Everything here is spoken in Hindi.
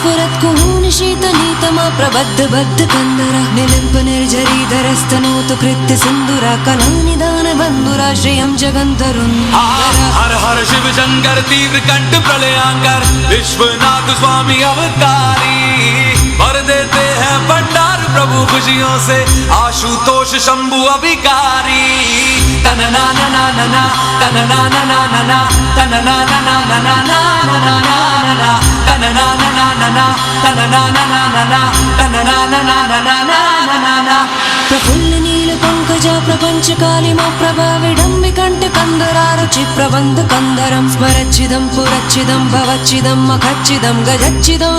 स्फुरत् कुहूनि शीतनीतमा प्रबद्ध बद्ध कंदर निलिम्प निर्झरीधरस्तनोतु कृत्य सिंदूरा कलानिदान बंधुरा श्रियं जगंतरुन्धर। हर हर शिव शंकर तीव्र कंठ प्रलयांकर विश्वनाथ स्वामी अवतारी भर देते हैं भंडार प्रभु खुशियों से आशुतोष शंभु अभिकारी। तनना ना ना ना ना तनना ना ना ना ना तनना ना ना ना ना ना ना ना तनना ना ना ना ना तनना ना ना ना ना तनना ना ना ना ना ना ना। प्रफुल्ल नील पंकजा प्रपंच कालिमा प्रभा विडम्बि कंठ कंदरारुचि प्रबंध कंदरं स्मरच्चिदं पुरच्चिदं भवच्चिदं मखच्चिदं गजच्चिदं